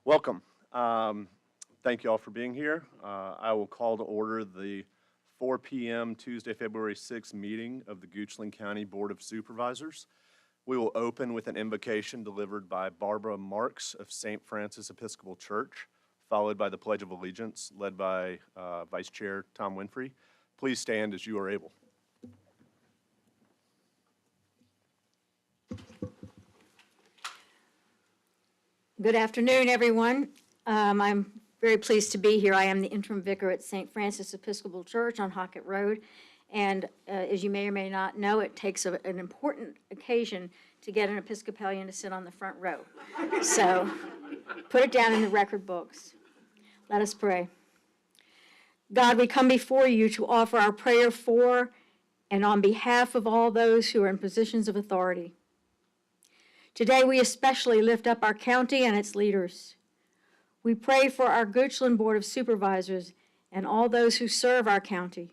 Welcome. Thank you all for being here. I will call to order the 4 p.m. Tuesday, February 6th meeting of the Goochland County Board of Supervisors. We will open with an invocation delivered by Barbara Marks of St. Francis Episcopal Church, followed by the Pledge of Allegiance, led by Vice Chair Tom Winfrey. Please stand as you are able. Good afternoon, everyone. I'm very pleased to be here. I am the interim vicar at St. Francis Episcopal Church on Hockett Road. And as you may or may not know, it takes an important occasion to get an Episcopalian to sit on the front row. So put it down in the record books. Let us pray. God, we come before you to offer our prayer for and on behalf of all those who are in positions of authority. Today, we especially lift up our county and its leaders. We pray for our Goochland Board of Supervisors and all those who serve our county.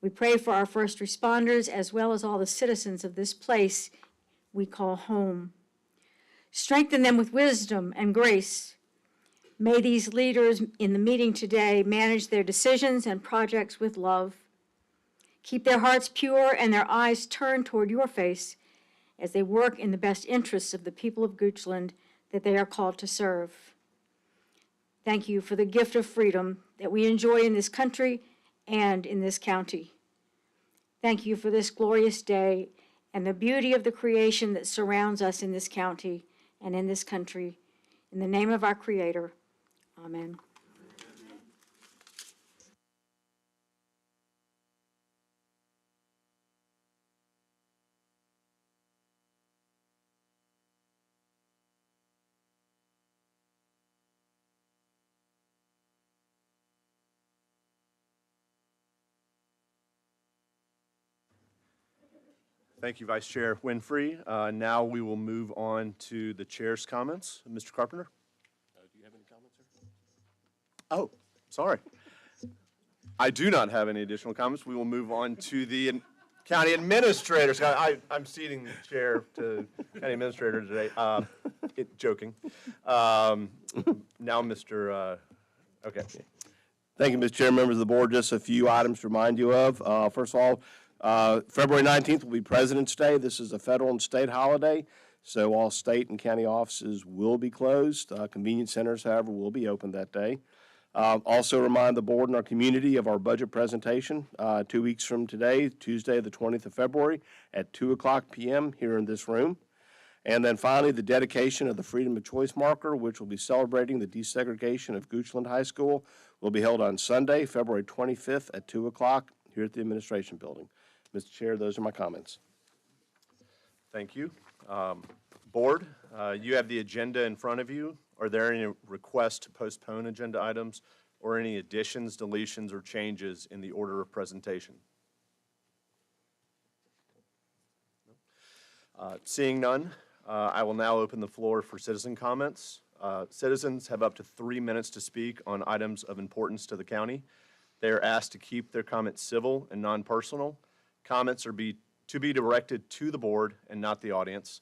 We pray for our first responders as well as all the citizens of this place we call home. Strengthen them with wisdom and grace. May these leaders in the meeting today manage their decisions and projects with love. Keep their hearts pure and their eyes turned toward your face as they work in the best interests of the people of Goochland that they are called to serve. Thank you for the gift of freedom that we enjoy in this country and in this county. Thank you for this glorious day and the beauty of the creation that surrounds us in this county and in this country. In the name of our Creator, amen. Thank you, Vice Chair Winfrey. Now we will move on to the chair's comments. Mr. Carpenter? Do you have any comments, sir? Oh, sorry. I do not have any additional comments. We will move on to the county administrator. I'm ceding the chair to county administrator today. Joking. Now, Mr. Okay. Thank you, Mr. Chair, members of the board. Just a few items to remind you of. First of all, February 19th will be President's Day. This is a federal and state holiday, so all state and county offices will be closed. Convenience centers, however, will be open that day. Also remind the board and our community of our budget presentation 2 weeks from today, Tuesday, the 20th of February at 2:00 p.m. here in this room. And then finally, the dedication of the Freedom of Choice marker, which will be celebrating the desegregation of Goochland High School, will be held on Sunday, February 25th at 2:00 here at the Administration Building. Mr. Chair, those are my comments. Thank you. Board, you have the agenda in front of you. Are there any requests to postpone agenda items or any additions, deletions, or changes in the order of presentation? Seeing none, I will now open the floor for citizen comments. Citizens have up to 3 minutes to speak on items of importance to the county. They are asked to keep their comments civil and non-personal. Comments are to be directed to the board and not the audience.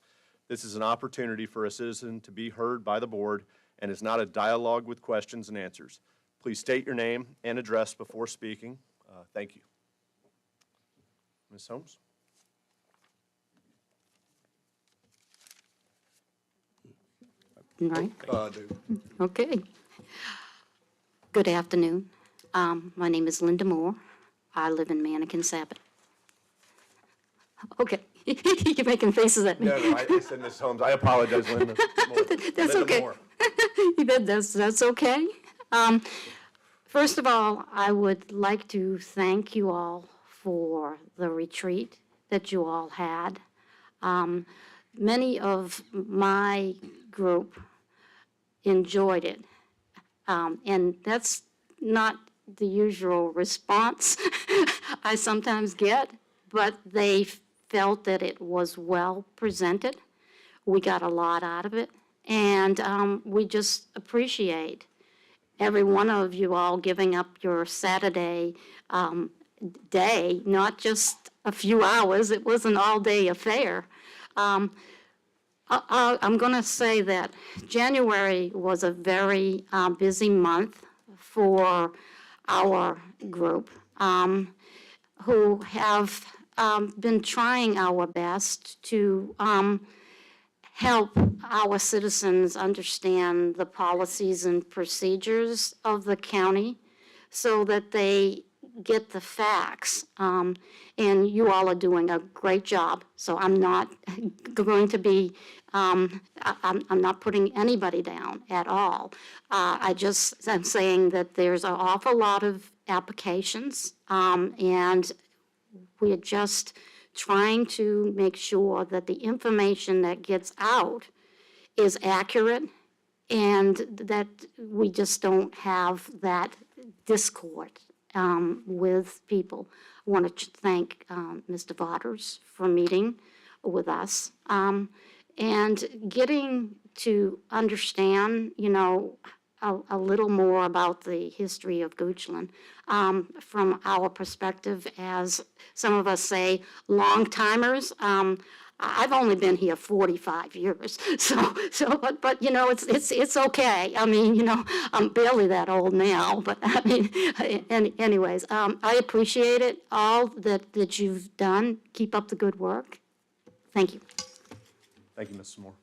This is an opportunity for a citizen to be heard by the board and is not a dialogue with questions and answers. Please state your name and address before speaking. Thank you. Ms. Holmes? Right. Okay. Good afternoon. My name is Linda Moore. I live in Mannequin Sabbath. Okay. You're making faces at me. No, I said Ms. Holmes. I apologize, Linda. That's Linda okay. Moore. That's okay. First of all, I would like to thank you all for the retreat that you all had. Many of my group enjoyed it, and that's not the usual response I sometimes get, but they felt that it was well presented. We got a lot out of it, and we just appreciate every one of you all giving up your Saturday day, not just a few hours. It was an all-day affair. I'm going to say that January was a very busy month for our group, who have been trying our best to help our citizens understand the policies and procedures of the county so that they get the facts. And you all are doing a great job, so I'm not going to be, I'm not putting anybody down at all. I'm saying that there's an awful lot of applications, and we're just trying to make sure that the information that gets out is accurate and that we just don't have that discord with people. I want to thank Mr. Waters for meeting with us and getting to understand, a little more about the history of Goochland from our perspective as some of us say, long-timers. I've only been here 45 years, but it's okay. I mean, I'm barely that old now, but I mean, anyways, I appreciate it, all that you've done. Keep up the good work. Thank you. Thank you, Mrs. Moore.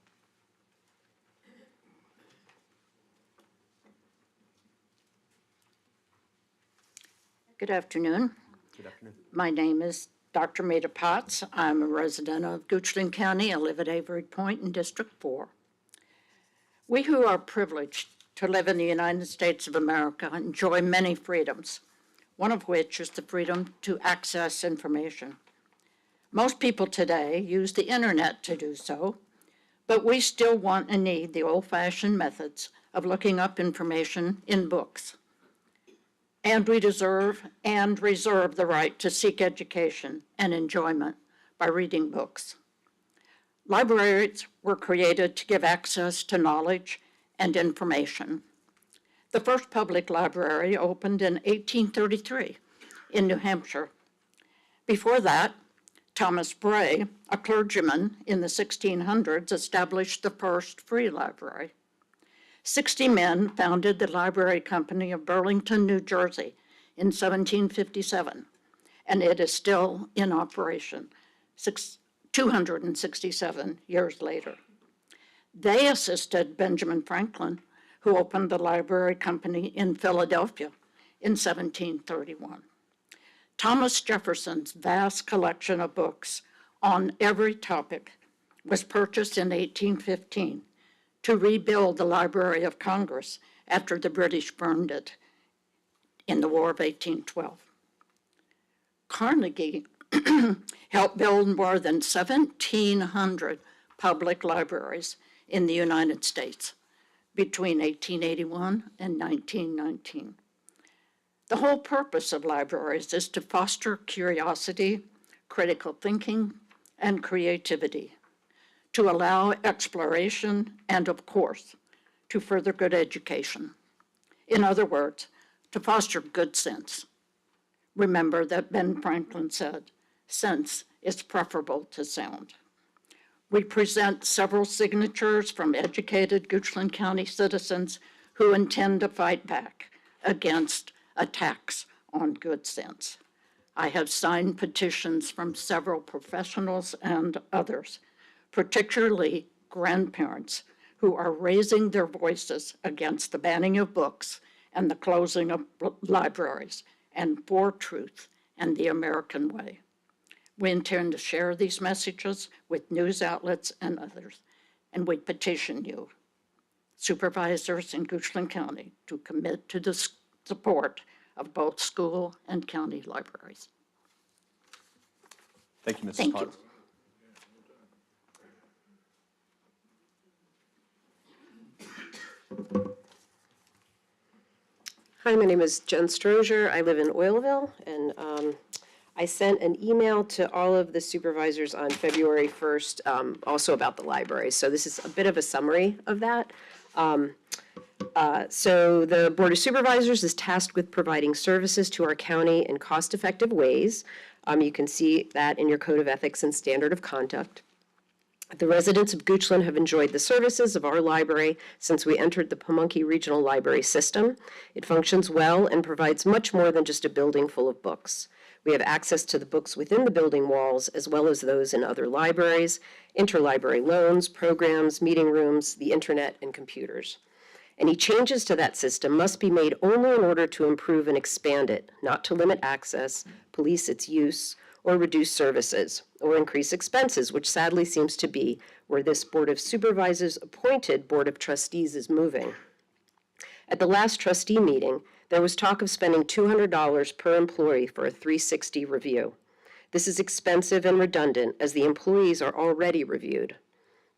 Good afternoon. Good afternoon. My name is Dr. Maida Potts. I'm a resident of Goochland County. I live at Avery Point in District 4. We who are privileged to live in the United States of America enjoy many freedoms, one of which is the freedom to access information. Most people today use the internet to do so, but we still want and need the old-fashioned methods of looking up information in books. And we deserve and reserve the right to seek education and enjoyment by reading books. Libraries were created to give access to knowledge and information. The first public library opened in 1833 in New Hampshire. Before that, Thomas Bray, a clergyman in the 1600s, established the first free library. 60 men founded the Library Company of Burlington, New Jersey in 1757, and it is still in operation 267 years later. They assisted Benjamin Franklin, who opened the Library Company in Philadelphia in 1731. Thomas Jefferson's vast collection of books on every topic was purchased in 1815 to rebuild the Library of Congress after the British burned it in the War of 1812. Carnegie helped build more than 1,700 public libraries in the United States between 1881 and 1919. The whole purpose of libraries is to foster curiosity, critical thinking, and creativity, to allow exploration, and of course, to further good education. In other words, to foster good sense. Remember that Ben Franklin said, sense is preferable to sound. We present several signatures from educated Goochland County citizens who intend to fight back against attacks on good sense. I have signed petitions from several professionals and others, particularly grandparents who are raising their voices against the banning of books and the closing of libraries, and for truth and the American way. We intend to share these messages with news outlets and others, and we petition you, supervisors in Goochland County, to commit to the support of both school and county libraries. Thank you, Mrs. Thank Potts. you. Hi, my name is Jen Strozier. I live in Oilville, and I sent an email to all of the supervisors on February 1st, also about the library. So this is a bit of a summary of that. So the Board of Supervisors is tasked with providing services to our county in cost-effective ways. You can see that in your Code of Ethics and Standard of Conduct. The residents of Goochland have enjoyed the services of our library since we entered the Pamunkey Regional Library System. It functions well and provides much more than just a building full of books. We have access to the books within the building walls as well as those in other libraries, interlibrary loans, programs, meeting rooms, the internet, and computers. Any changes to that system must be made only in order to improve and expand it, not to limit access, police its use, or reduce services, or increase expenses, which sadly seems to be where this Board of Supervisors appointed Board of Trustees is moving. At the last trustee meeting, there was talk of spending $200 per employee for a 360 review. This is expensive and redundant as the employees are already reviewed.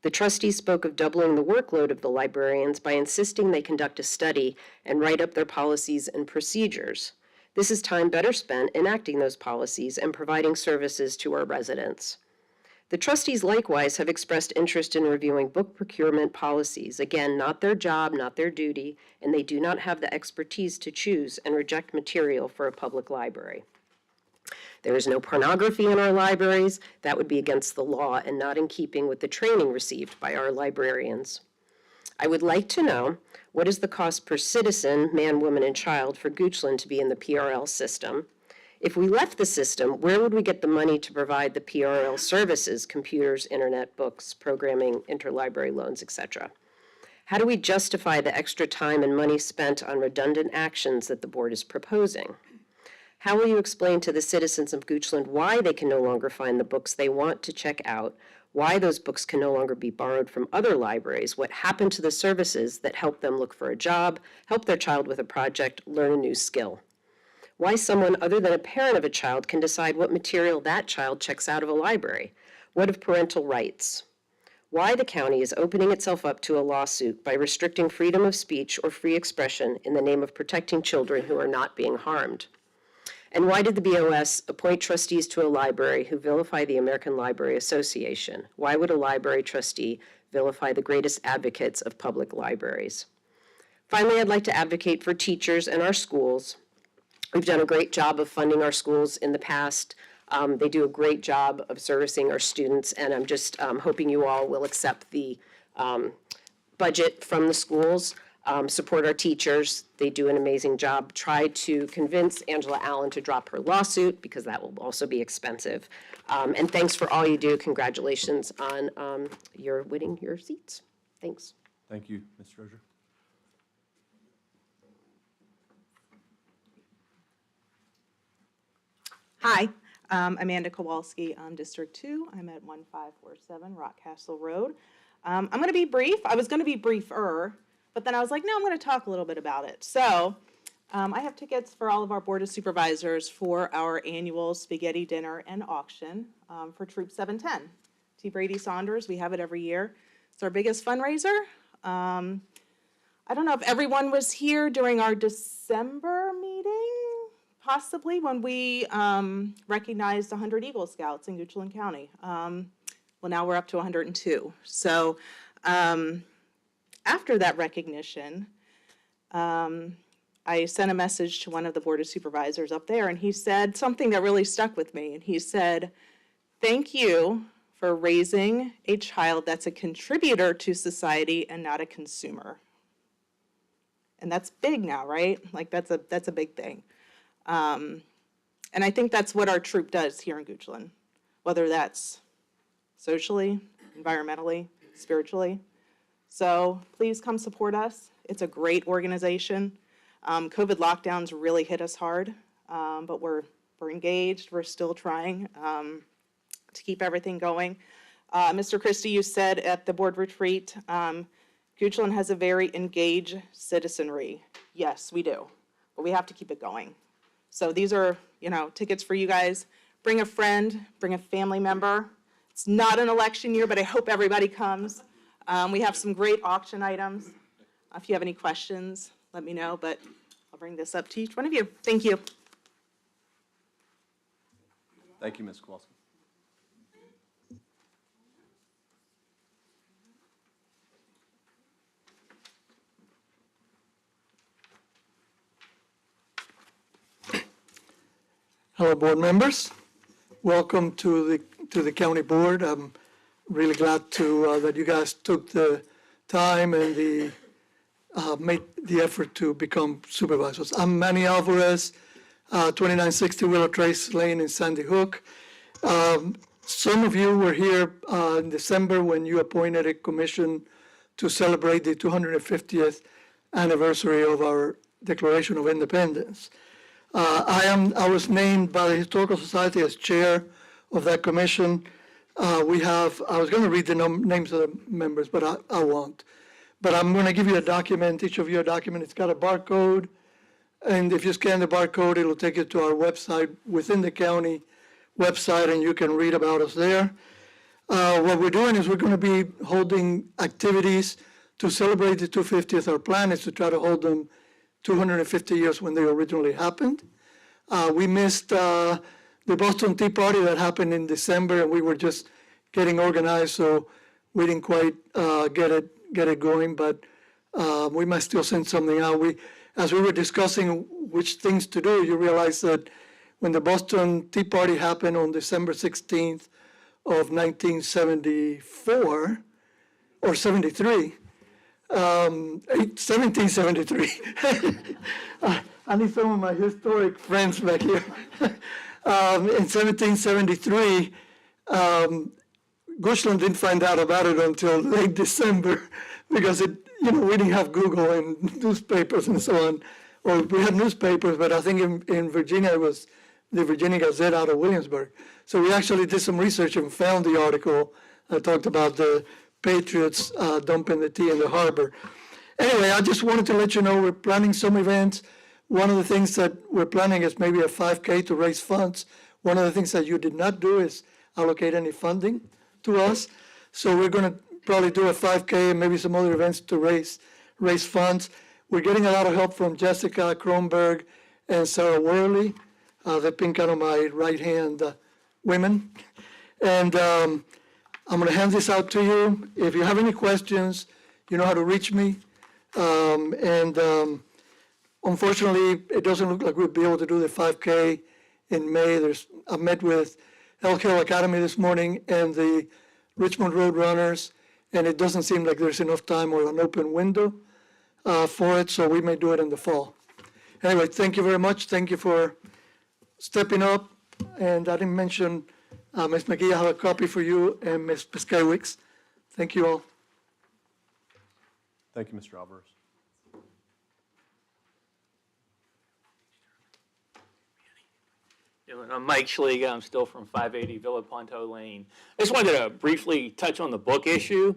The trustees spoke of doubling the workload of the librarians by insisting they conduct a study and write up their policies and procedures. This is time better spent enacting those policies and providing services to our residents. The trustees likewise have expressed interest in reviewing book procurement policies. Again, not their job, not their duty, and they do not have the expertise to choose and reject material for a public library. There is no pornography in our libraries. That would be against the law and not in keeping with the training received by our librarians. I would like to know, what is the cost per citizen, man, woman, and child for Goochland to be in the PRL system? If we left the system, where would we get the money to provide the PRL services, computers, internet, books, programming, interlibrary loans, etc.? How do we justify the extra time and money spent on redundant actions that the board is proposing? How will you explain to the citizens of Goochland why they can no longer find the books they want to check out, why those books can no longer be borrowed from other libraries, what happened to the services that help them look for a job, help their child with a project, learn a new skill? Why someone other than a parent of a child can decide what material that child checks out of a library? What of parental rights? Why the county is opening itself up to a lawsuit by restricting freedom of speech or free expression in the name of protecting children who are not being harmed? And why did the BOS appoint trustees to a library who vilify the American Library Association? Why would a library trustee vilify the greatest advocates of public libraries? Finally, I'd like to advocate for teachers and our schools. We've done a great job of funding our schools in the past. They do a great job of servicing our students, and I'm just hoping you all will accept the budget from the schools. Support our teachers. They do an amazing job. Try to convince Angela Allen to drop her lawsuit because that will also be expensive. And thanks for all you do. Congratulations on your winning your seats. Thanks. Thank you, Ms. Strozier. Hi, I'm Amanda Kowalski. I'm District 2. I'm at 1547 Rockcastle Road. I'm going to be brief. I was going to be briefer, but then I was like, no, I'm going to talk a little bit about it. So I have tickets for all of our Board of Supervisors for our annual spaghetti dinner and auction for Troop 710. T. Brady Saunders, we have it every year. It's our biggest fundraiser. I don't know if everyone was here during our December meeting, possibly when we recognized 100 Eagle Scouts in Goochland County. Well, now we're up to 102. So after that recognition, I sent a message to one of the Board of Supervisors up there, and he said something that really stuck with me. And he said, "Thank you for raising a child that's a contributor to society and not a consumer." And that's big now, right? Like that's a big thing. And I think that's what our troop does here in Goochland, whether that's socially, environmentally, spiritually. So please come support us. It's a great organization. COVID lockdowns really hit us hard, but we're engaged. We're still trying to keep everything going. Mr. Christie, you said at the board retreat, Goochland has a very engaged citizenry. Yes, we do, but we have to keep it going. So these are, tickets for you guys. Bring a friend, bring a family member. It's not an election year, but I hope everybody comes. We have some great auction items. If you have any questions, let me know, but I'll bring this up to each one of you. Thank you. Thank you, Ms. Kowalski. Hello, board members. Welcome to the county board. I'm really glad to that you guys took the time and made the effort to become supervisors. I'm Manny Alvarez, 2960 Willow Trace Lane in Sandy Hook. Some of you were here in December when you appointed a commission to celebrate the 250th anniversary of our Declaration of Independence. I was named by the Historical Society as chair of that commission. I was going to read the names of the members, but I won't. But I'm going to give you a document, each of you a document. It's got a barcode, and if you scan the barcode, it'll take you to our website within the county website, and you can read about us there. What we're doing is we're going to be holding activities to celebrate the 250th. Our plan is to try to hold them 250 years when they originally happened. We missed the Boston Tea Party that happened in December, and we were just getting organized, so we didn't quite get it going, but we might still send something out. As we were discussing which things to do, you realize that when the Boston Tea Party happened on December 16th of 1974, or 73, 1773. I need some of my historic friends back here. In 1773, Gushland didn't find out about it until late December because we didn't have Google and newspapers and so on. Well, we had newspapers, but I think in Virginia it was the Virginia Gazette out of Williamsburg. So we actually did some research and found the article that talked about the Patriots dumping the tea in the harbor. Anyway, I just wanted to let you know we're planning some events. One of the things that we're planning is maybe a 5K to raise funds. One of the things that you did not do is allocate any funding to us. So we're going to probably do a 5K and maybe some other events to raise funds. We're getting a lot of help from Jessica Kronberg and Sarah Worley. They've been kind of my right-hand women. And I'm going to hand this out to you. If you have any questions, you know how to reach me. Unfortunately, it doesn't look like we'll be able to do the 5K in May. I met with Elk Hill Academy this morning and the Richmond Road Runners, and it doesn't seem like there's enough time or an open window for it, so we may do it in the fall. Anyway, thank you very much. Thank you for stepping up. And I didn't mention Ms. McGee, I have a copy for you, and Ms. Piskowicz. Thank you all. Thank you, Mr. Alvarez. I'm Mike Schliega. I'm still from 580 Villa Ponto Lane. I just wanted to briefly touch on the book issue.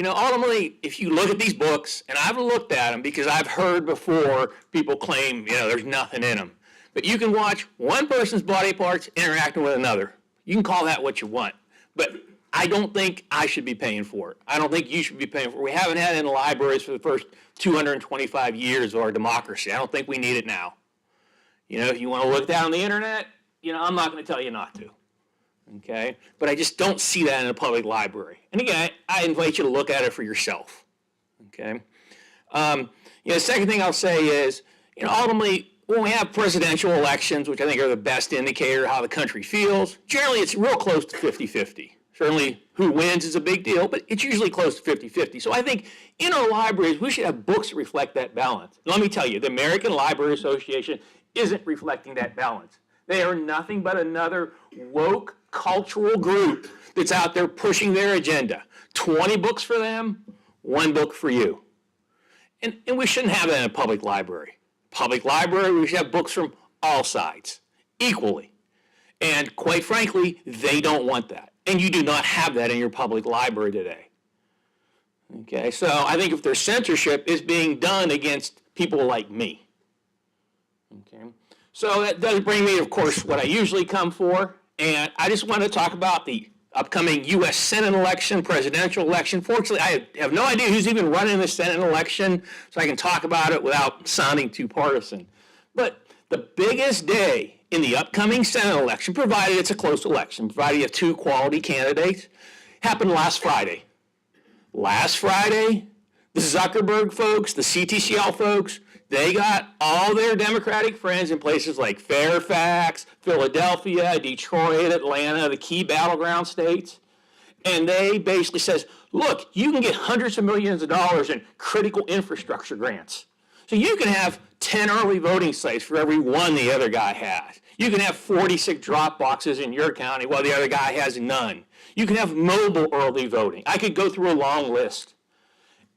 Ultimately, if you look at these books, and I've looked at them because I've heard before people claim, there's nothing in them. But you can watch one person's body parts interacting with another. You can call that what you want. But I don't think I should be paying for it. I don't think you should be paying for it. We haven't had it in the libraries for the first 225 years of our democracy. I don't think we need it now. If you want to look down on the internet, I'm not going to tell you not to. Okay? But I just don't see that in a public library. And again, I invite you to look at it for yourself. Okay? The second thing I'll say is, ultimately, when we have presidential elections, which I think are the best indicator of how the country feels, generally it's real close to 50-50. Certainly who wins is a big deal, but it's usually close to 50-50. So I think in our libraries, we should have books that reflect that balance. And let me tell you, the American Library Association isn't reflecting that balance. They are nothing but another woke cultural group that's out there pushing their agenda. 20 books for them, 1 book for you. And we shouldn't have that in a public library. Public library, we should have books from all sides, equally. And quite frankly, they don't want that. And you do not have that in your public library today. Okay, so I think if there's censorship, it's being done against people like me. Okay, so that does bring me, of course, what I usually come for. And I just want to talk about the upcoming U.S. Senate election, presidential election. Fortunately, I have no idea who's even running the Senate election, so I can talk about it without sounding too partisan. But the biggest day in the upcoming Senate election, provided it's a close election, provided you have 2 quality candidates, happened last Friday. Last Friday, the Zuckerberg folks, the CTCL folks, they got all their Democratic friends in places like Fairfax, Philadelphia, Detroit, Atlanta, the key battleground states. And they basically says, look, you can get hundreds of millions of dollars in critical infrastructure grants. So you can have 10 early voting sites for every one the other guy has. You can have 46 drop boxes in your county while the other guy has none. You can have mobile early voting. I could go through a long list.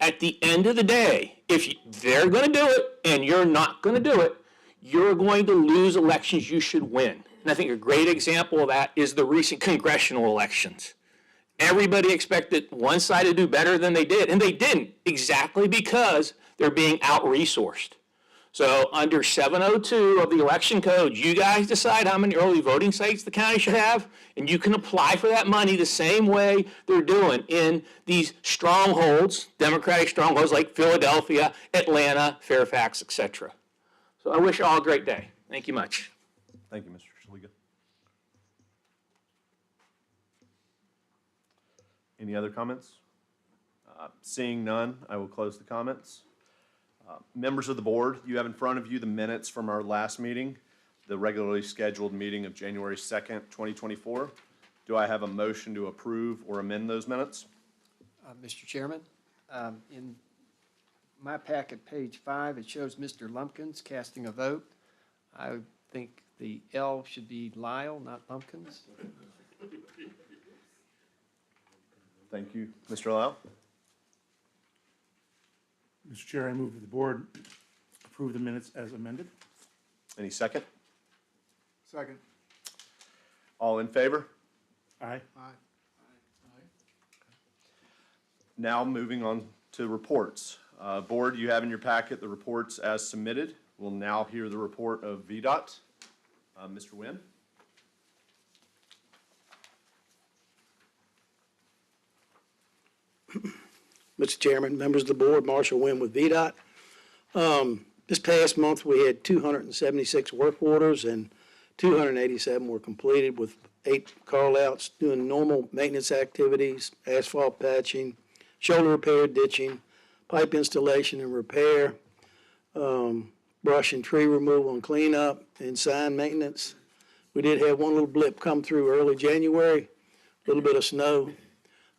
At the end of the day, if they're going to do it and you're not going to do it, you're going to lose elections you should win. And I think a great example of that is the recent congressional elections. Everybody expected one side to do better than they did, and they didn't, exactly because they're being out-resourced. So under 702 of the election code, you guys decide how many early voting sites the county should have, and you can apply for that money the same way they're doing in these strongholds, Democratic strongholds like Philadelphia, Atlanta, Fairfax, etc. So I wish you all a great day. Thank you much. Thank you, Mr. Shaliga. Any other comments? Seeing none, I will close the comments. Members of the board, you have in front of you the minutes from our last meeting, the regularly scheduled meeting of January 2nd, 2024. Do I have a motion to approve or amend those minutes? Mr. Chairman, in my packet, page 5, it shows Mr. Lumpkins casting a vote. I think the L should be Lyle, not Lumpkins. Thank you. Mr. Lau? Mr. Chair, I move that the board approve the minutes as amended. Any second? Second. All in favor? Aye. Now moving on to reports. Board, you have in your packet the reports as submitted. We'll now hear the report of VDOT. Mr. Wynn? Mr. Chairman, members of the board, Marshall Wynn with VDOT. This past month, we had 276 work orders and 287 were completed with 8 call-outs doing normal maintenance activities, asphalt patching, shoulder repair, ditching, pipe installation and repair, brush and tree removal and cleanup, and sign maintenance. We did have one little blip come through early January, a little bit of snow.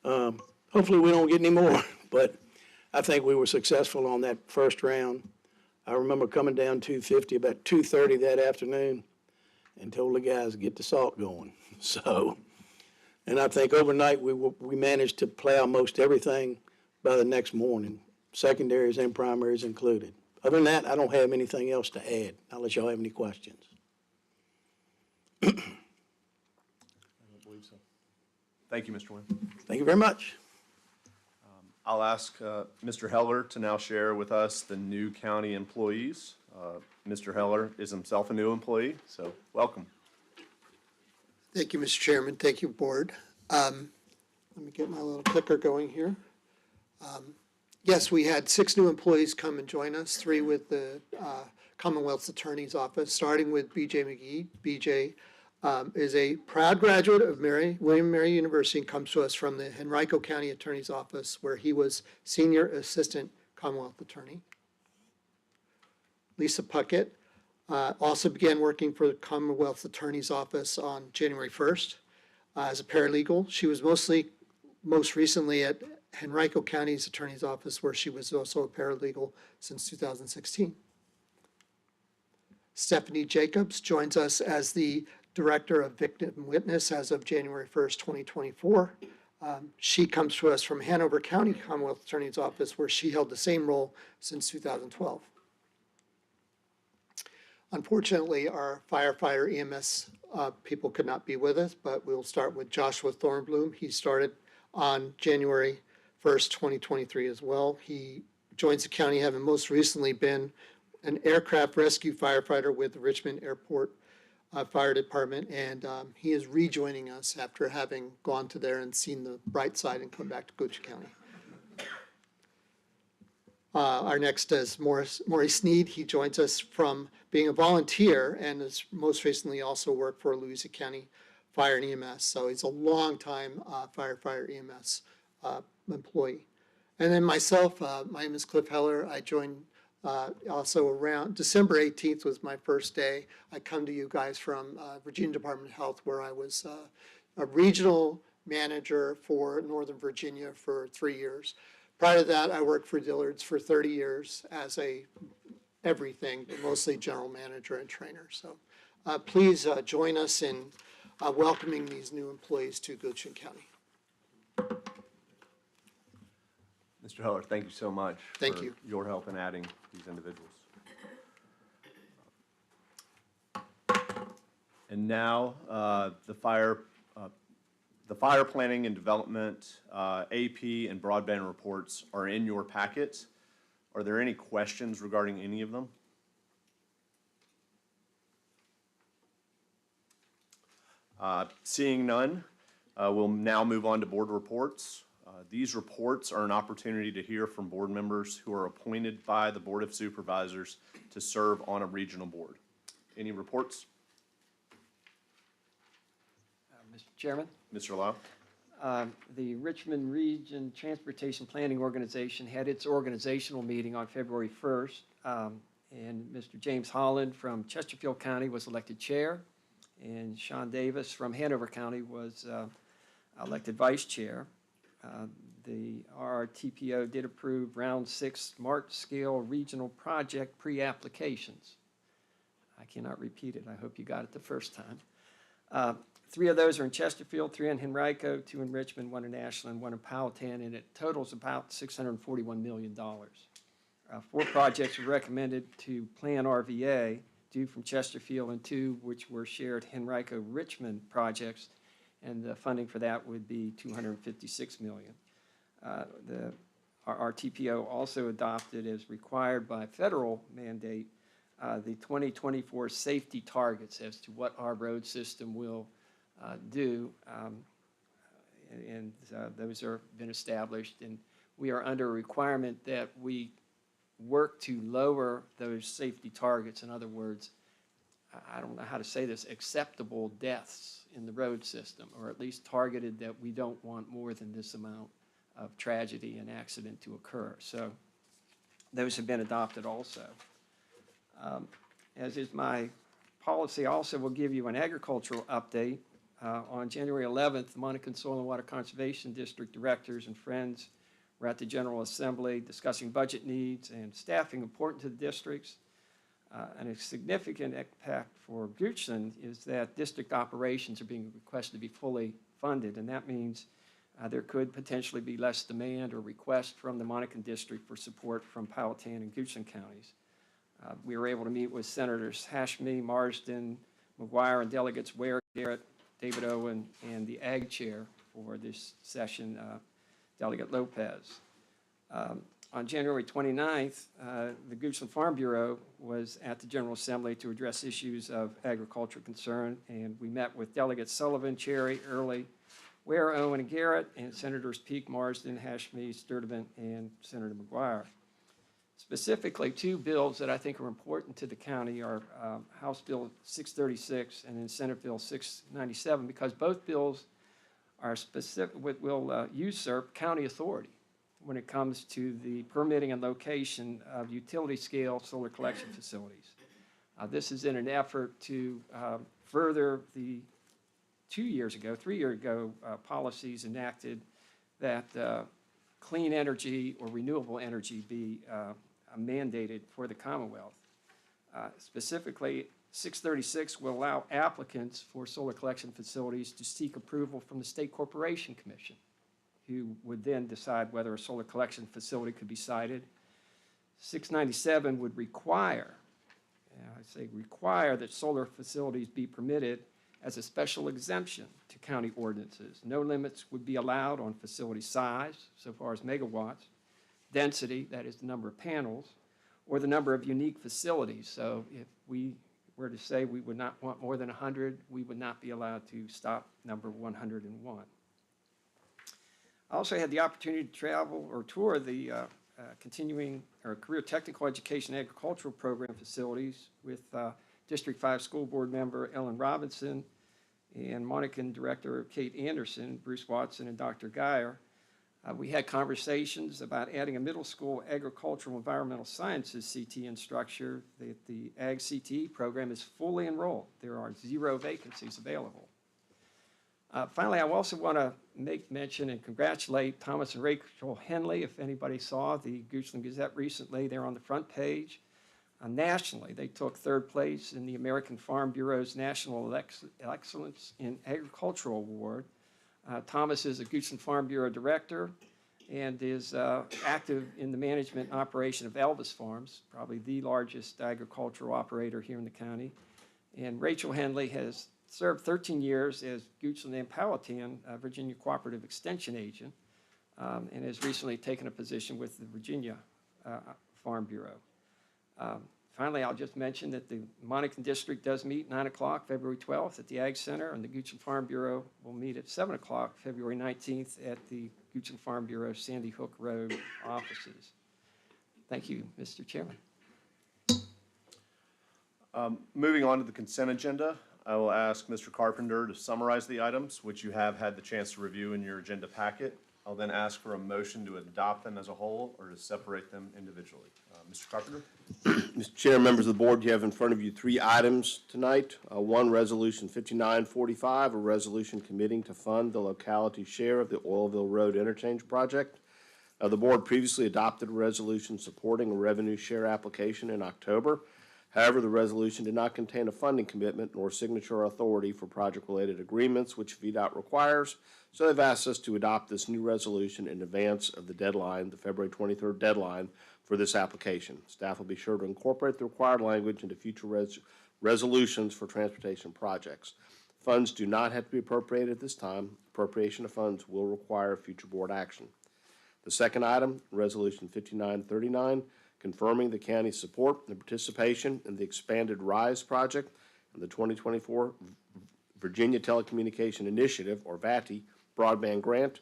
Hopefully we don't get any more, but I think we were successful on that first round. I remember coming down 250 about 2:30 that afternoon and told the guys to get the salt going. So, and I think overnight we managed to plow most everything by the next morning, secondaries and primaries included. Other than that, I don't have anything else to add, unless y'all have any questions. I don't believe so. Thank you, Mr. Wynn. Thank you very much. I'll ask Mr. Heller to now share with us the new county employees. Mr. Heller is himself a new employee, so welcome. Thank you, Mr. Chairman. Thank you, Board. Let me get my little clicker going here. Yes, we had 6 new employees come and join us, 3 with the Commonwealth's Attorney's Office, starting with BJ McGee. BJ is a proud graduate of William & Mary University and comes to us from the Henrico County Attorney's Office, where he was Senior Assistant Commonwealth Attorney. Lisa Puckett also began working for the Commonwealth Attorney's Office on January 1st as a paralegal. She was most recently at Henrico County's Attorney's Office, where she was also a paralegal since 2016. Stephanie Jacobs joins us as the Director of Victim Witness as of January 1st, 2024. She comes to us from Hanover County Commonwealth Attorney's Office, where she held the same role since 2012. Unfortunately, our firefighter EMS people could not be with us, but we'll start with Joshua Thornbloom. He started on January 1st, 2023 as well. He joins the county, having most recently been an aircraft rescue firefighter with the Richmond Airport Fire Department, and he is rejoining us after having gone to there and seen the bright side and come back to Coachella County. Our next is Maurice Sneed. He joins us from being a volunteer and has most recently also worked for Louisa County Fire and EMS. So he's a longtime firefighter EMS employee. And then myself, my name is Cliff Heller. I joined also around December 18th was my first day. I come to you guys from Virginia Department of Health, where I was a regional manager for Northern Virginia for 3 years. Prior to that, I worked for Dillard's for 30 years as a everything, but mostly general manager and trainer. So please join us in welcoming these new employees to Goochland County. Mr. Heller, thank you so much. Thank for you. your help in adding these individuals. And now, the fire planning and development, AP and broadband reports are in your packet. Are there any questions regarding any of them? Seeing none, we'll now move on to board reports. These reports are an opportunity to hear from board members who are appointed by the Board of Supervisors to serve on a regional board. Any reports? Mr. Chairman, Mr. Lau? the Richmond Region Transportation Planning Organization had its organizational meeting on February 1st, and Mr. James Holland from Chesterfield County was elected chair, and Sean Davis from Hanover County was elected vice chair. The RRTPO did approve Round 6 Smart Scale Regional Project pre-applications. I cannot repeat it. I hope you got it the first time. 3 of those are in Chesterfield, 3 in Henrico, 2 in Richmond, 1 in Ashland, 1 in Powhatan, and it totals about $641 million. 4 projects were recommended to Plan RVA, 2 from Chesterfield and 2 which were shared Henrico-Richmond projects, and the funding for that would be $256 million. Our TPO also adopted, as required by federal mandate, the 2024 safety targets as to what our road system will do, and those have been established, and we are under a requirement that we work to lower those safety targets. In other words, I don't know how to say this, acceptable deaths in the road system, or at least targeted that we don't want more than this amount of tragedy and accident to occur. So those have been adopted also. As is my policy, I also will give you an agricultural update. On January 11th, the Monacan Soil and Water Conservation District directors and friends were at the General Assembly discussing budget needs and staffing important to the districts. And a significant impact for Goochland is that district operations are being requested to be fully funded, and that means there could potentially be less demand or request from the Monacan district for support from Powhatan and Goochland counties. We were able to meet with Senators Hashmi, Marsden, McGuire, and delegates Ware, Garrett, David Owen, and the Ag Chair for this session, Delegate Lopez. On January 29th, the Goochland Farm Bureau was at the General Assembly to address issues of agricultural concern, and we met with Delegates Sullivan, Cherry, Early, Ware, Owen, and Garrett, and Senators Peake, Marsden, Hashmi, Sturdivant, and Senator McGuire. Specifically, 2 bills that I think are important to the county are House Bill 636 and then Senate Bill 697, because both bills are specific, will usurp county authority when it comes to the permitting and location of utility-scale solar collection facilities. This is in an effort to further the 3 years ago, policies enacted that clean energy or renewable energy be mandated for the Commonwealth. Specifically, 636 will allow applicants for solar collection facilities to seek approval from the State Corporation Commission, who would then decide whether a solar collection facility could be sited. 697 would require, that solar facilities be permitted as a special exemption to county ordinances. No limits would be allowed on facility size, so far as megawatts, density, that is the number of panels, or the number of unique facilities. So if we were to say we would not want more than 100, we would not be allowed to stop number 101. I also had the opportunity to travel or tour the continuing or career technical education agricultural program facilities with District 5 School Board member Ellen Robinson and Monacan Director Kate Anderson, Bruce Watson, and Dr. Geyer. We had conversations about adding a middle school agricultural environmental sciences CT instructor. The Ag CTE program is fully enrolled. There are 0 vacancies available. Finally, I also want to make mention and congratulate Thomas and Rachel Henley. If anybody saw the Goochland Gazette recently, they're on the front page. Nationally, they took third place in the American Farm Bureau's National Excellence in Agricultural Award. Thomas is a Goochland Farm Bureau director and is active in the management and operation of Elvis Farms, probably the largest agricultural operator here in the county. And Rachel Henley has served 13 years as Goochland and Powhatan Virginia Cooperative Extension Agent, and has recently taken a position with the Virginia Farm Bureau. Finally, I'll just mention that the Monacan District does meet 9 o'clock, February 12th at the Ag Center, and the Goochland Farm Bureau will meet at 7 o'clock, February 19th at the Goochland Farm Bureau Sandy Hook Road offices. Thank you, Mr. Chairman. Moving on to the consent agenda, I will ask Mr. Carpenter to summarize the items, which you have had the chance to review in your agenda packet. I'll then ask for a motion to adopt them as a whole or to separate them individually. Mr. Carpenter? Mr. Chair, members of the board, you have in front of you three items tonight. One, Resolution 5945, a resolution committing to fund the locality share of the Oilville Road Interchange Project. The board previously adopted a resolution supporting a revenue share application in October. However, the resolution did not contain a funding commitment nor signature authority for project-related agreements, which VDOT requires, so they've asked us to adopt this new resolution in advance of the deadline, the February 23rd deadline for this application. Staff will be sure to incorporate the required language into future resolutions for transportation projects. Funds do not have to be appropriated at this time. Appropriation of funds will require future board action. The second item, Resolution 5939, confirming the county's support and participation in the expanded RISE project and the 2024 Virginia Telecommunication Initiative, or VATI, broadband grant.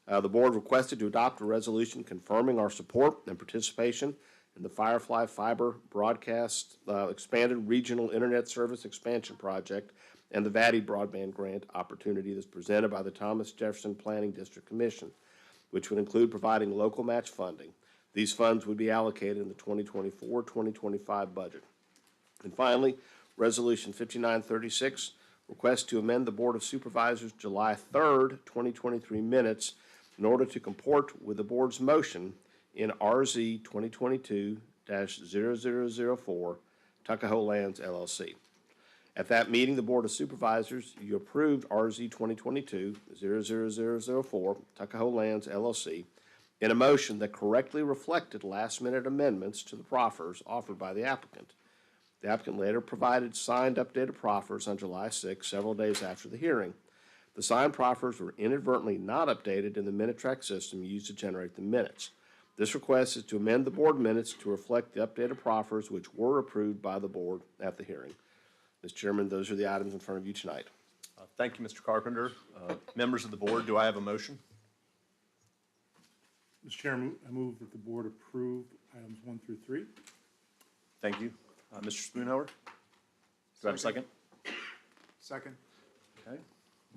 The board requested to adopt a resolution confirming our support and participation in the Firefly Fiber Broadcast Expanded Regional Internet Service Expansion Project and the VATI broadband grant opportunity that's presented by the Thomas Jefferson Planning District Commission, which would include providing local match funding. These funds would be allocated in the 2024-2025 budget. And finally, Resolution 5936, request to amend the Board of Supervisors July 3rd, 2023 minutes in order to comport with the board's motion in RZ 2022-0004, Tuckahoe Lands LLC. At that meeting, the Board of Supervisors, you approved RZ 2022-00004, Tuckahoe Lands LLC, in a motion that correctly reflected last-minute amendments to the proffers offered by the applicant. The applicant later provided signed updated proffers on July 6, several days after the hearing. The signed proffers were inadvertently not updated in the minute track system used to generate the minutes. This request is to amend the board minutes to reflect the updated proffers which were approved by the board at the hearing. Mr. Chairman, those are the items in front of you tonight. Thank you, Mr. Carpenter. Members of the board, do I have a motion? Mr. Chairman, I move that the board approve items 1 through 3. Thank you. Mr. Spoonhour? Do I have a second? Second. Okay.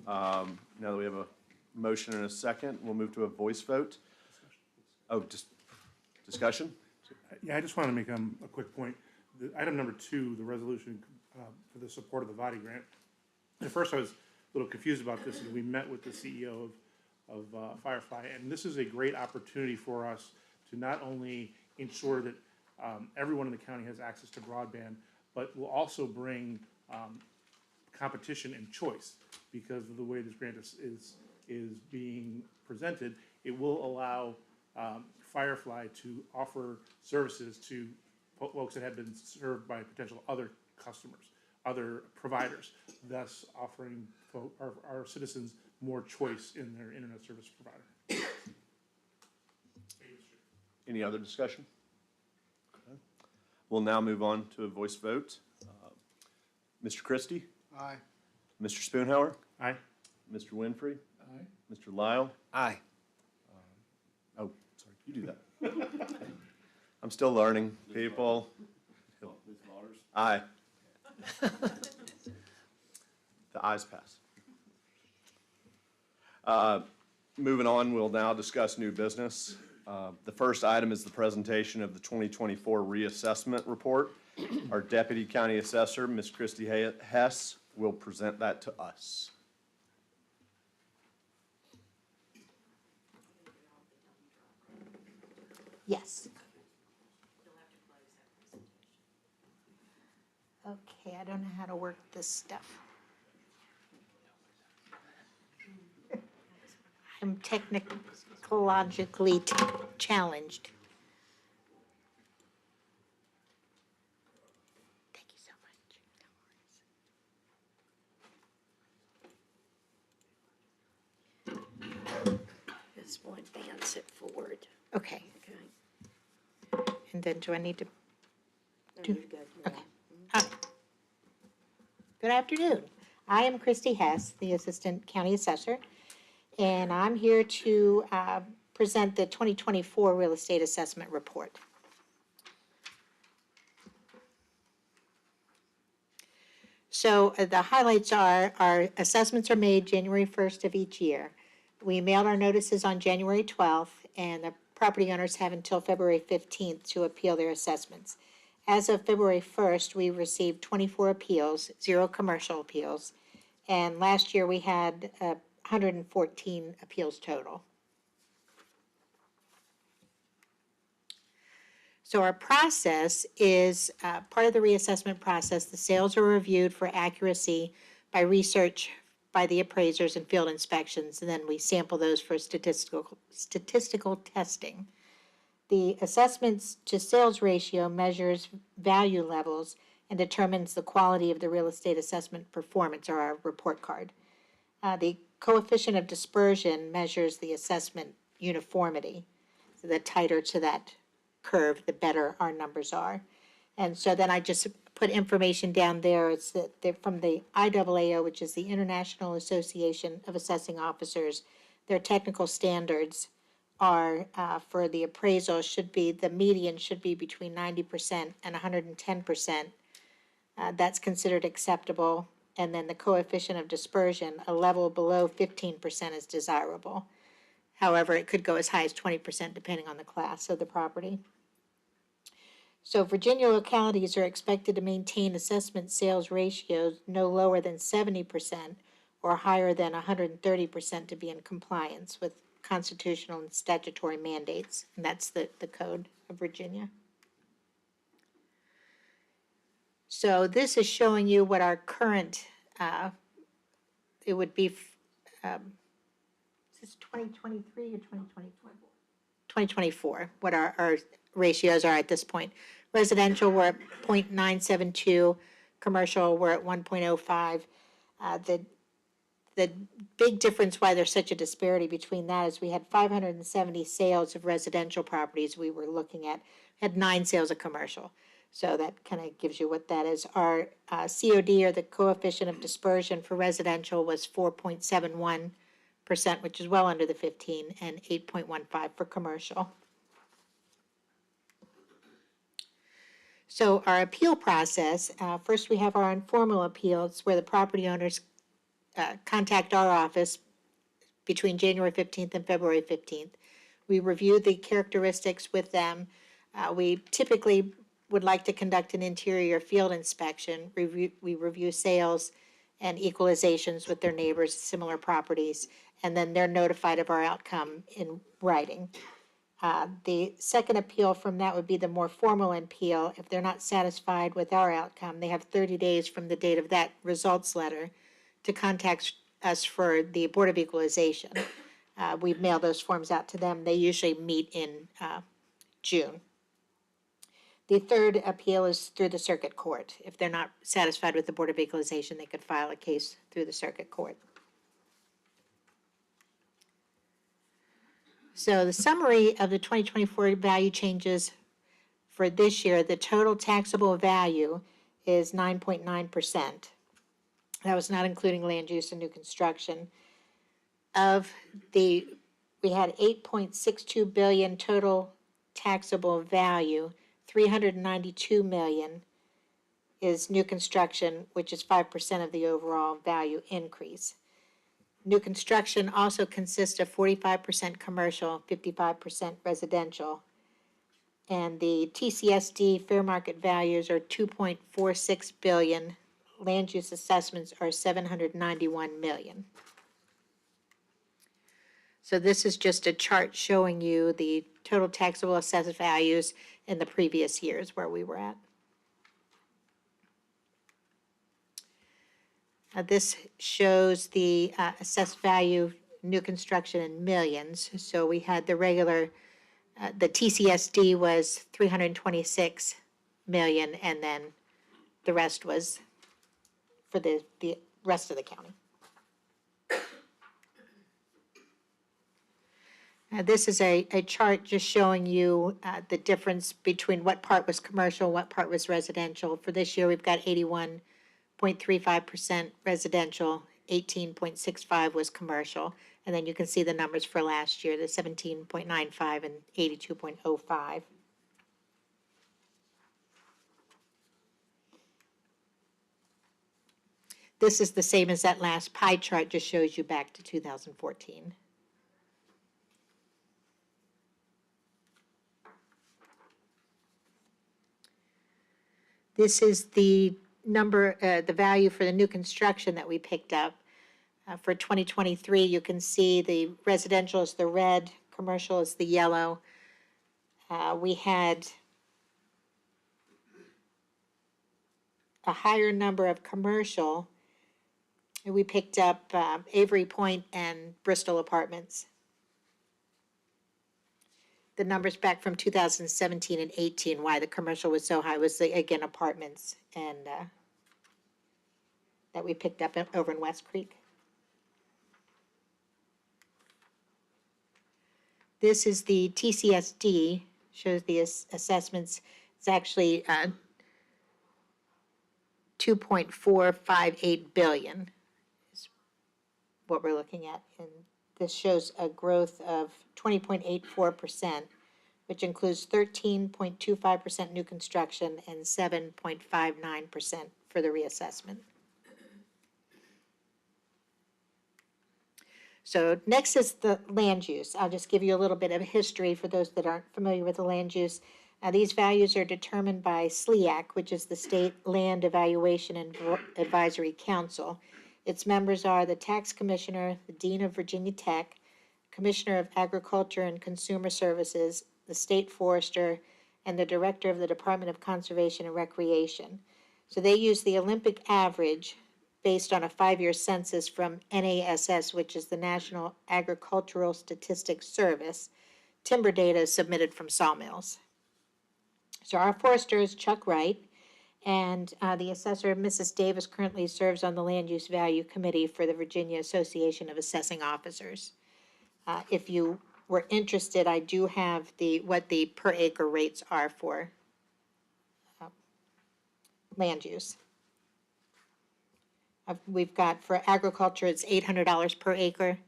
Now that we have a motion and a second, we'll move to a voice vote. Oh, just discussion? Yeah, I just want to make a quick point. The item number 2, the resolution for the support of the VATI grant. At first, I was a little confused about this, and we met with the CEO of Firefly, and this is a great opportunity for us to not only ensure that everyone in the county has access to broadband, but will also bring competition and choice because of the way this grant is being presented. It will allow Firefly to offer services to folks that have been served by potential other customers, other providers, thus offering our citizens more choice in their internet service provider. Any other discussion? Okay. We'll now move on to a voice vote. Mr. Christie? Aye. Mr. Spoonhour? Aye. Mr. Winfrey? Aye. Mr. Lyle? Aye. Oh, sorry, you do that. I'm still learning, people. Aye. The ayes pass. Moving on, we'll now discuss new business. The first item is the presentation of the 2024 reassessment report. Our Deputy County Assessor, Ms. Christy Hess, will present that to us. Yes. Okay, I don't know how to work this stuff. I'm technologically challenged. Thank you so much. This will advance it forward. Okay. Okay. And then do I need to? No, you're good. Okay. Hi. Good afternoon. I am Christy Hess, the Assistant County Assessor, and I'm here to present the 2024 Real Estate Assessment Report. So the highlights are, our assessments are made January 1st of each year. We mailed our notices on January 12th, and the property owners have until February 15th to appeal their assessments. As of February 1st, we received 24 appeals, 0 commercial appeals, and last year we had 114 appeals total. So our process is, part of the reassessment process, the sales are reviewed for accuracy by research by the appraisers and field inspections, and then we sample those for statistical testing. The assessments to sales ratio measures value levels and determines the quality of the real estate assessment performance, or our report card. The coefficient of dispersion measures the assessment uniformity. So the tighter to that curve, the better our numbers are. And so then I just put information down there. It's that they're from the IAAO, which is the International Association of Assessing Officers. Their technical standards are, for the appraisal, should be, the median should be between 90% and 110%. That's considered acceptable. And then the coefficient of dispersion, a level below 15% is desirable. However, it could go as high as 20% depending on the class of the property. So Virginia localities are expected to maintain assessment sales ratios no lower than 70% or higher than 130% to be in compliance with constitutional and statutory mandates, and that's the code of Virginia. So this is showing you what our current, it would be, is this 2023 or 2024? 2024, what our ratios are at this point. Residential, we're at 0.972, commercial, we're at 1.05. The big difference why there's such a disparity between that is we had 570 sales of residential properties we were looking at, had 9 sales of commercial. So that kind of gives you what that is. Our COD, or the coefficient of dispersion for residential, was 4.71%, which is well under the 15, and 8.15 for commercial. So our appeal process, first we have our informal appeals where the property owners contact our office between January 15th and February 15th. We review the characteristics with them. We typically would like to conduct an interior field inspection. We review sales and equalizations with their neighbors, similar properties, and then they're notified of our outcome in writing. The second appeal from that would be the more formal appeal. If they're not satisfied with our outcome, they have 30 days from the date of that results letter to contact us for the Board of Equalization. We mail those forms out to them. They usually meet in June. The third appeal is through the circuit court. If they're not satisfied with the Board of Equalization, they could file a case through the circuit court. So the summary of the 2024 value changes for this year, the total taxable value is 9.9%. That was not including land use and new construction. We had 8.62 billion total taxable value. 392 million is new construction, which is 5% of the overall value increase. New construction also consists of 45% commercial, 55% residential. And the TCSD fair market values are 2.46 billion. Land use assessments are 791 million. So this is just a chart showing you the total taxable assessed values in the previous years where we were at. This shows the assessed value, new construction in millions. So we had the regular, the TCSD was 326 million, and then the rest was for the rest of the county. This is a chart just showing you the difference between what part was commercial, what part was residential. For this year, we've got 81.35% residential, 18.65 was commercial. And then you can see the numbers for last year, the 17.95 and 82.05. This is the same as that last pie chart, just shows you back to 2014. This is the number, the value for the new construction that we picked up. For 2023, you can see the residential is the red, commercial is the yellow. We had a higher number of commercial. We picked up Avery Point and Bristol Apartments. The numbers back from 2017 and 18, why the commercial was so high was, again, apartments and that we picked up over in West Creek. This is the TCSD, shows the assessments. It's actually 2.458 billion is what we're looking at. And this shows a growth of 20.84%, which includes 13.25% new construction and 7.59% for the reassessment. So next is the land use. I'll just give you a little bit of history for those that aren't familiar with the land use. These values are determined by SLEAC, which is the State Land Evaluation and Advisory Council. Its members are the Tax Commissioner, the Dean of Virginia Tech, Commissioner of Agriculture and Consumer Services, the State Forester, and the Director of the Department of Conservation and Recreation. So they use the Olympic average based on a 5-year census from NASS, which is the National Agricultural Statistics Service. Timber data is submitted from sawmills. So our forester is Chuck Wright, and the assessor, Mrs. Davis, currently serves on the Land Use Value Committee for the Virginia Association of Assessing Officers. If you were interested, I do have what the per acre rates are for land use. We've got, for agriculture, it's $800 per acre.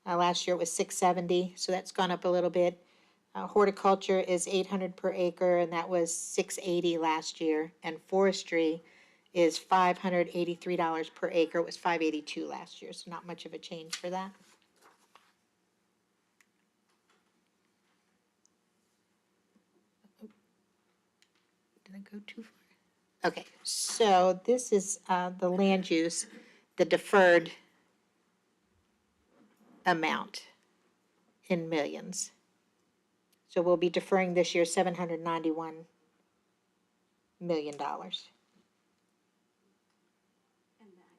Last year it was $670, so that's gone up a little bit. Horticulture is $800 per acre, and that was $680 last year. And forestry is $583 per acre. It was $582 last year, so not much of a change for that. Did I go too far? Okay, so this is the land use, the deferred amount in millions. So we'll be deferring this year $791 million.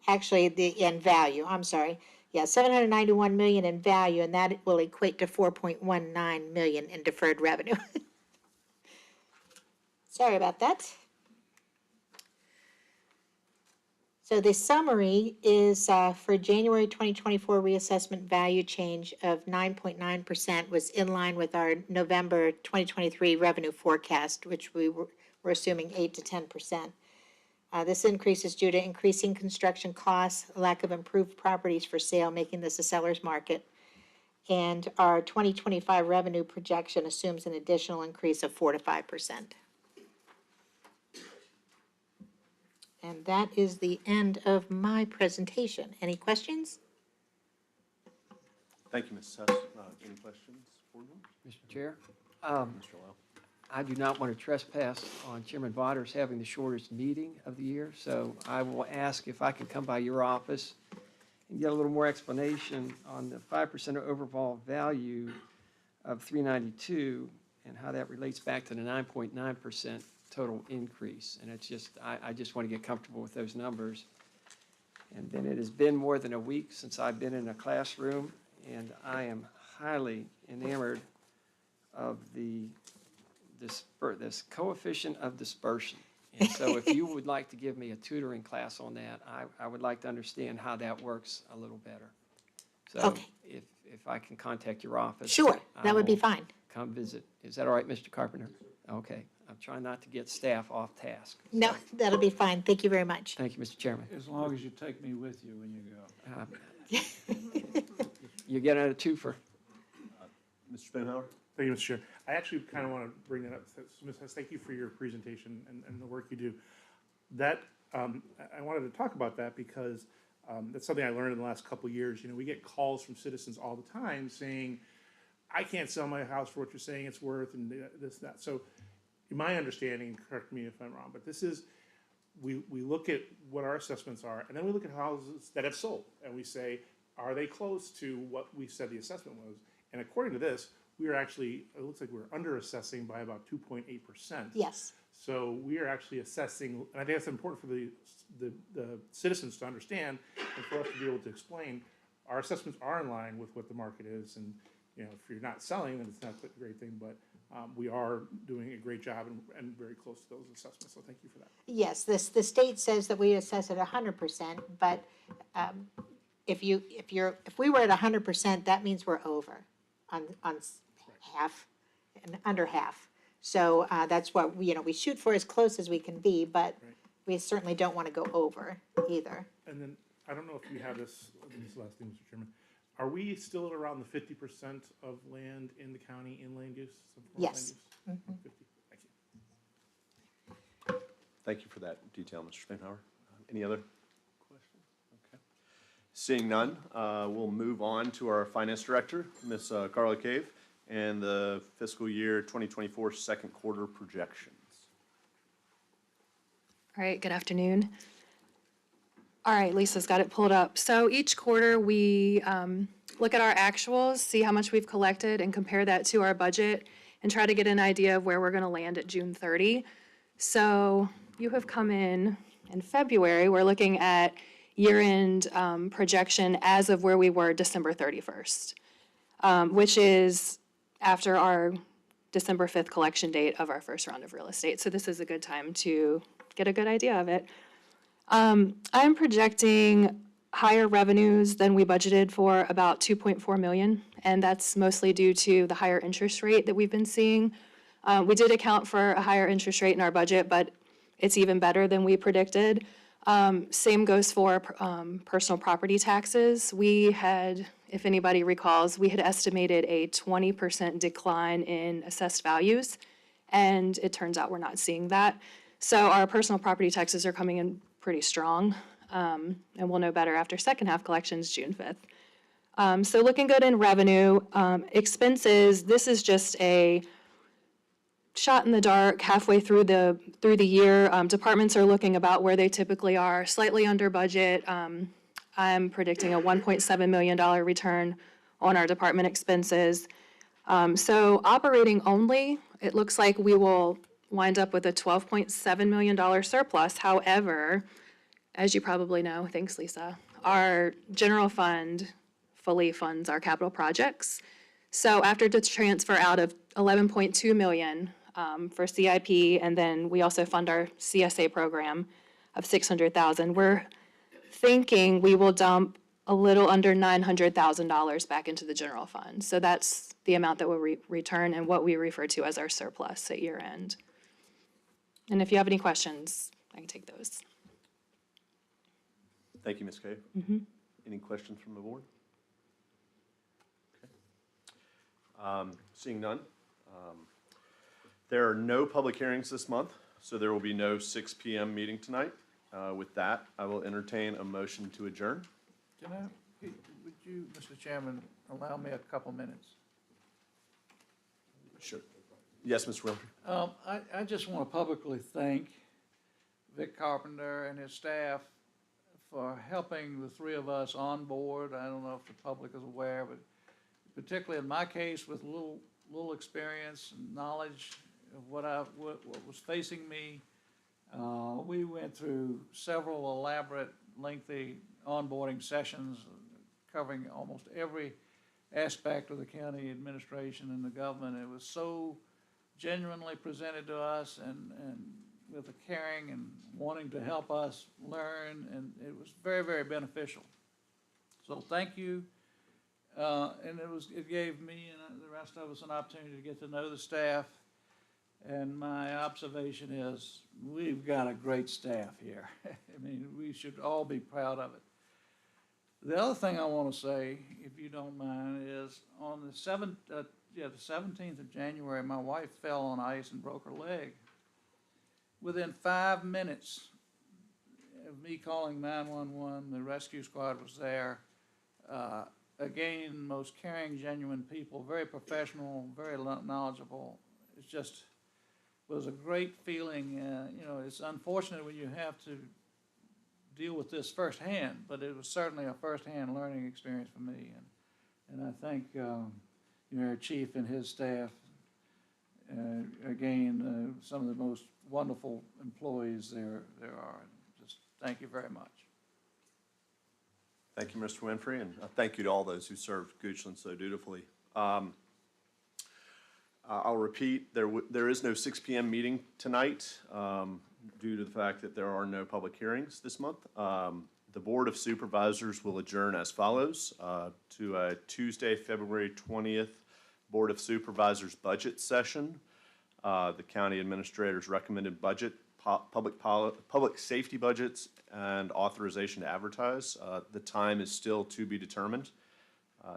Actually, in value, I'm sorry. Yeah, 791 million in value, and that will equate to 4.19 million in deferred revenue. Sorry about that. So the summary is for January 2024 reassessment value change of 9.9% was in line with our November 2023 revenue forecast, which we were assuming 8 to 10%. This increase is due to increasing construction costs, lack of improved properties for sale, making this a seller's market. And our 2025 revenue projection assumes an additional increase of 4 to 5%. And that is the end of my presentation. Any questions? Thank you, Ms. Hess. Any questions, board members? Mr. Chair, Mr. Lau? I do not want to trespass on Chairman Vodder's having the shortest meeting of the year, so I will ask if I can come by your office and get a little more explanation on the 5% overall value of 392 and how that relates back to the 9.9% total increase. And it's just, I just want to get comfortable with those numbers. And then it has been more than a week since I've been in a classroom, and I am highly enamored of this coefficient of dispersion. And so if you would like to give me a tutoring class on that, I would like to understand how that works a little better. So Okay. if I can contact your office. Sure, I that would be will fine. Come visit. Is that all right, Mr. Carpenter? Okay. I'm trying not to get staff off task. No, that'll be fine. Thank you very much. Thank you, Mr. Chairman. As long as you take me with you when you go. You get a twofer. Mr. Spanhauer? Thank you, Mr. Chair. I actually kind of want to bring that up. Ms. Hess, thank you for your presentation and the work you do. That, I wanted to talk about that because that's something I learned in the last couple of years. You know, we get calls from citizens all the time saying, I can't sell my house for what you're saying it's worth and this, that. So in my understanding, correct me if I'm wrong, but this is, we look at what our assessments are, and then we look at houses that have sold, and we say, are they close to what we said the assessment was? And according to this, we are actually, it looks like we're under assessing by about 2.8%. Yes. So we are actually assessing, and I think that's important for the citizens to understand, and for us to be able to explain, our assessments are in line with what the market is, and, you know, if you're not selling, then it's not a great thing, but we are doing a great job and very close to those assessments, so thank you for that. Yes, the state says that we assess at 100%, but if we were at 100%, that means we're over on half and under half. So that's what we shoot for as close as we can be, but we certainly don't want to go over either. And then, I don't know if you have this last thing, Mr. Chairman. Are we still at around the 50% of land in the county in land use? Some form of land Yes. use? 50. Thank you. Thank you for that detail, Mr. Spanhauer. Any other questions? Okay. Seeing none, we'll move on to our Finance Director, Ms. Carla Cave, and the fiscal year 2024 second quarter projections. All right, good afternoon. All right, Lisa's got it pulled up. So each quarter, we look at our actuals, see how much we've collected, and compare that to our budget, and try to get an idea of where we're going to land at June 30. So you have come in February. We're looking at year-end projection as of where we were December 31st, which is after our December 5th collection date of our first round of real estate. So this is a good time to get a good idea of it. I'm projecting higher revenues than we budgeted for, about 2.4 million, and that's mostly due to the higher interest rate that we've been seeing. We did account for a higher interest rate in our budget, but it's even better than we predicted. Same goes for personal property taxes. We had, if anybody recalls, we had estimated a 20% decline in assessed values, and it turns out we're not seeing that. So our personal property taxes are coming in pretty strong, and we'll know better after second half collections, June 5th. So looking good in revenue. Expenses, this is just a shot in the dark halfway through the year. Departments are looking about where they typically are, slightly under budget. I'm predicting a $1.7 million return on our department expenses. So operating only, it looks like we will wind up with a $12.7 million surplus. However, as you probably know, thanks Lisa, our general fund fully funds our capital projects. So after the transfer out of $11.2 million for CIP, and then we also fund our CSA program of $600,000, we're thinking we will dump a little under $900,000 back into the general fund. So that's the amount that we'll return and what we refer to as our surplus at year end. And if you have any questions, I can take those. Thank you, Ms. Cave. Any questions from the board? Okay. Seeing none. There are no public hearings this month, so there will be no 6 p.m. meeting tonight. With that, I will entertain a motion to adjourn. Would you, Mr. Chairman, allow me a couple minutes? Sure. Yes, Mr. Wiltshire. I just want to publicly thank Vic Carpenter and his staff for helping the three of us on board. I don't know if the public is aware, but particularly in my case, with little experience and knowledge of what was facing me, we went through several elaborate, lengthy onboarding sessions covering almost every aspect of the county administration and the government. It was so genuinely presented to us and with a caring and wanting to help us learn, and it was very, very beneficial. So thank you. And it gave me and the rest of us an opportunity to get to know the staff. And my observation is, we've got a great staff here. I mean, we should all be proud of it. The other thing I want to say, if you don't mind, is on the 17th of January, my wife fell on ice and broke her leg. Within 5 minutes of me calling 911, the rescue squad was there. Again, most caring, genuine people, very professional, very knowledgeable. It just was a great feeling. It's unfortunate when you have to deal with this firsthand, but it was certainly a firsthand learning experience for me. And I thank our chief and his staff. Again, some of the most wonderful employees there are. Just thank you very much. Thank you, Mr. Winfrey, and thank you to all those who served Goochland so dutifully. I'll repeat, there is no 6 p.m. meeting tonight due to the fact that there are no public hearings this month. The Board of Supervisors will adjourn as follows to a Tuesday, February 20th Board of Supervisors budget session. The county administrator's recommended budget, public safety budgets, and authorization to advertise. The time is still to be determined.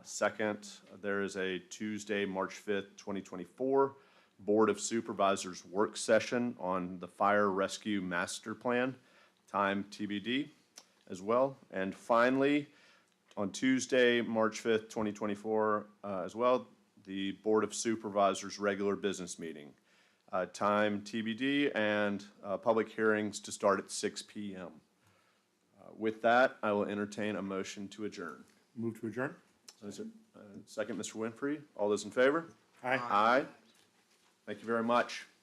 Second, there is a Tuesday, March 5th, 2024, Board of Supervisors work session on the Fire Rescue Master Plan, time TBD as well. And finally, on Tuesday, March 5th, 2024, as well, the Board of Supervisors regular business meeting, time TBD, and public hearings to start at 6 p.m. With that, I will entertain a motion to adjourn. Move to adjourn? Second, Mr. Winfrey. All those in favor? Aye. Aye. Thank you very much.